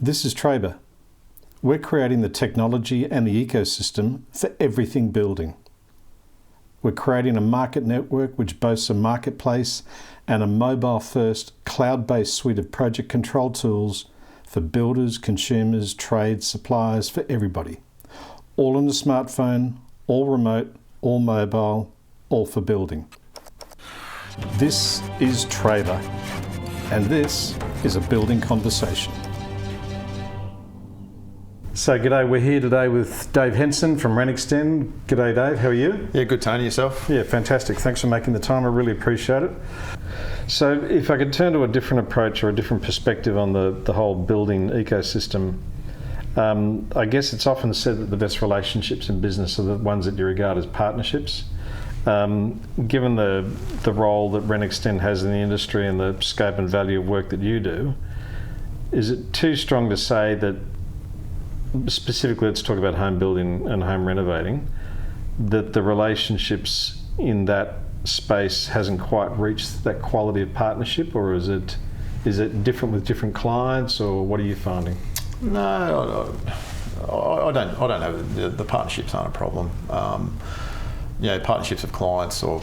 This is Trabr. We're creating the technology and the ecosystem for everything building. We're creating a market network which boasts a marketplace and a mobile-first, cloud-based suite of project control tools for builders, consumers, trades, suppliers, for everybody. All on a smartphone, all remote, all mobile, all for building. This is Trabr, and this is a building conversation. So g'day, we're here today with Dave Henson from Renxtend. G'day Dave, how are you? Yeah, good Tony, yourself? Yeah, fantastic. Thanks for making the time, I really appreciate it. So if I could turn to a different approach or a different perspective on the whole building ecosystem, I guess it's often said that the best relationships in business are the ones that you regard as partnerships. Given the role that Renxtend has in the industry and the scope and value of work that you do, is it too strong to say that, specifically let's talk about home building and home renovating, that the relationships in that space hasn't quite reached that quality of partnership, or is it different with different clients, or what are you finding? No, I don't know. The partnerships aren't a problem. Partnerships of clients, or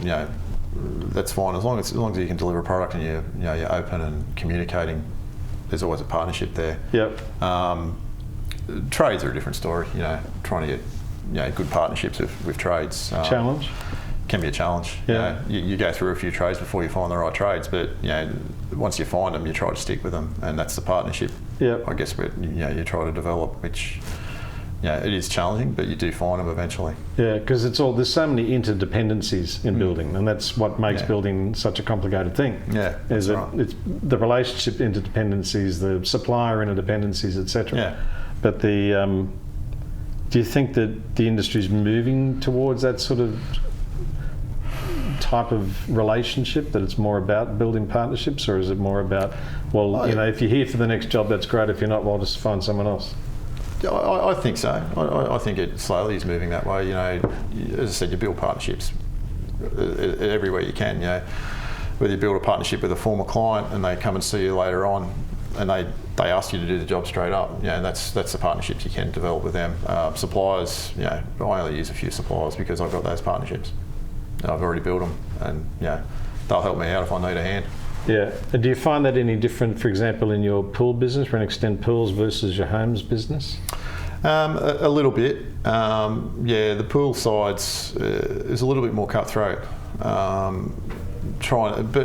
that's fine as long as you can deliver a product and you're open and communicating. There's always a partnership there. Yep. Trades are a different story. Trying to get good partnerships with trades. Challenge. Can be a challenge. Yeah. You go through a few trades before you find the right trades, but once you find them, you try to stick with them, and that's the partnership. Yeah. I guess you try to develop, which it is challenging, but you do find them eventually. Yeah, because there's so many interdependencies in building, and that's what makes building such a complicated thing. Yeah, it's the relationship interdependencies, the supplier interdependencies, etc. Yeah. But do you think that the industry's moving towards that sort of type of relationship, that it's more about building partnerships, or is it more about, if you're here for the next job, that's great. If you're not, well, just find someone else? I think so. I think it slowly is moving that way. As I said, you build partnerships everywhere you can. Whether you build a partnership with a former client and they come and see you later on, and they ask you to do the job straight up. That's the partnerships you can develop with them. Suppliers, I only use a few suppliers because I've got those partnerships. I've already built them, and they'll help me out if I need a hand. Yeah. And do you find that any different, for example, in your pool business, Renxtend Pools, versus your homes business? A little bit. The pool sides is a little bit more cutthroat. But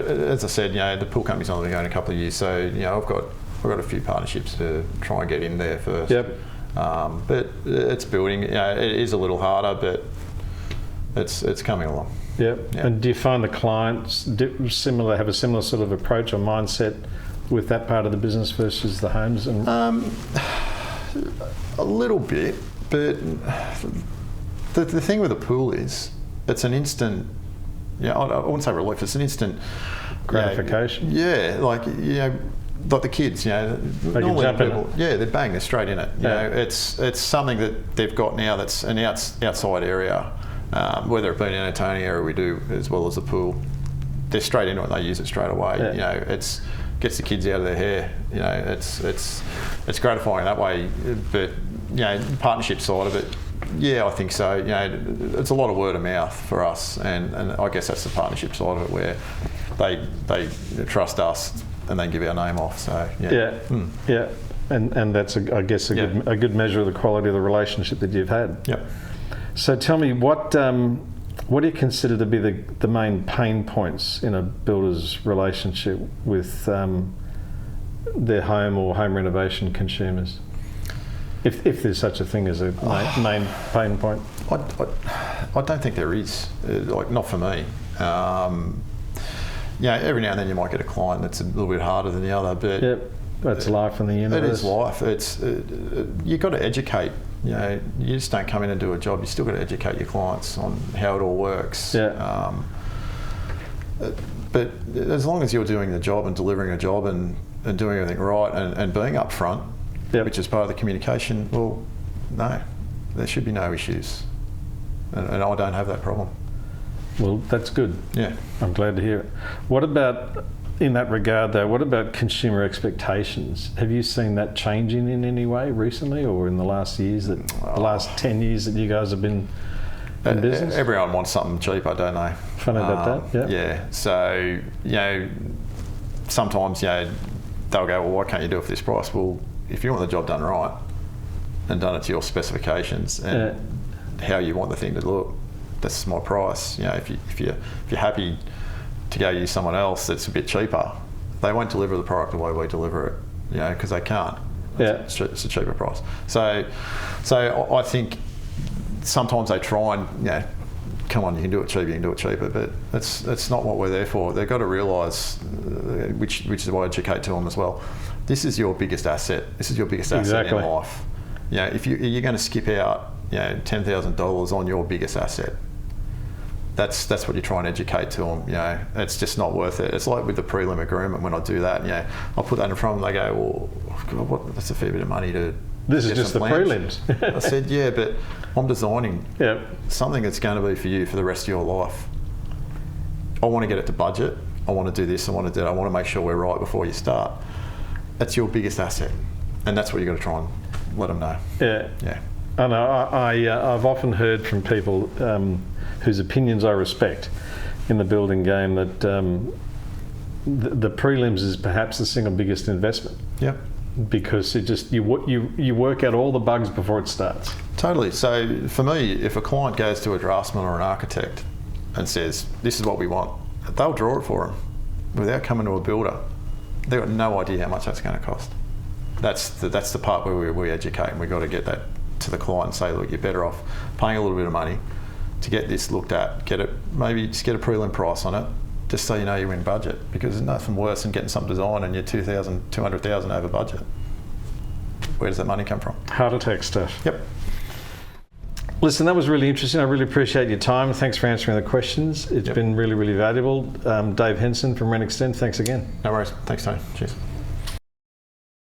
as I said, the pool company's only been going a couple of years, so I've got a few partnerships to try and get in there first. Yep. But it's building. It is a little harder, but it's coming along. Yep. And do you find the clients have a similar sort of approach or mindset with that part of the business versus the homes? And a little bit, but the thing with a pool is it's an instant. I wouldn't say relief. It's an instant gratification. Like the kids. Normally people, they bang. They're straight in it. It's something that they've got now. That's an outside area. Whether it be an entertaining area we do as well as the pool, they're straight into it and they use it straight away. It's gets the kids out of their hair. It's gratifying that way. But partnership side of it, I think so. It's a lot of word of mouth for us, and I guess that's the partnership side of it, where they trust us and they give our name off. So and that's a good measure of the quality of the relationship that you've had. Yep. So tell me, what do you consider to be the main pain points in a builder's relationship with their home or home renovation consumers? If there's such a thing as a main pain point? I don't think there is, not for me. Every now and then you might get a client that's a little bit harder than the other, but that's life in the universe. It is life. You've got to educate. You just don't come in and do a job. You still got to educate your clients on how it all works. Yeah. But as long as you're doing the job and delivering a job and doing everything right and being upfront, which is part of the communication, well, no, there should be no issues. And I don't have that problem. Well, that's good. Yeah. I'm glad to hear it. What about in that regard, though, what about consumer expectations? Have you seen that changing in any way recently, or in the last years, the last 10 years that you guys have been in business? Everyone wants something cheaper, don't they? Funny about that, yeah. So, sometimes, they'll go, well, why can't you do it for this price? Well, if you want the job done right and done it to your specifications and how you want the thing to look, that's my price. If you're happy to go use someone else that's a bit cheaper, they won't deliver the product the way we deliver it, because they can't. It's a cheaper price. So I think sometimes they try and, come on, you can do it cheaper, but that's not what we're there for. They've got to realise, which is why I educate to them as well, this is your biggest asset. This is your biggest asset in life. If you're going to skip out, $10,000 on your biggest asset, that's what you try and educate to them. It's just not worth it. It's like with the prelim agreement. When I do that, I'll put that in front of them. They go, well, God, that's a fair bit of money to. This is just the prelims. I said, yeah, but I'm designing something that's going to be for you for the rest of your life. I want to get it to budget. I want to do this. I want to make sure we're right before you start. That's your biggest asset, and that's what you've got to try and let them know. Yeah. I know. I've often heard from people whose opinions I respect in the building game that the prelims is perhaps the single biggest investment. Yep. Because it just you work out all the bugs before it starts. Totally. So for me, if a client goes to a draftsman or an architect and says, "This is what we want," they'll draw it for them without coming to a builder. They've got no idea how much that's going to cost. That's the part where we educate, and we've got to get that to the client and say, look, you're better off paying a little bit of money to get this looked at, maybe just get a prelim price on it, just so you know you're in budget, because there's nothing worse than getting something designed and you're $200,000 over budget. Where does that money come from? Heart attack stuff. Yep. Listen, that was really interesting. I really appreciate your time. Thanks for answering the questions. It's been really, really valuable. Dave Henson from Renxtend, thanks again. No worries. Thanks, Tony. Cheers.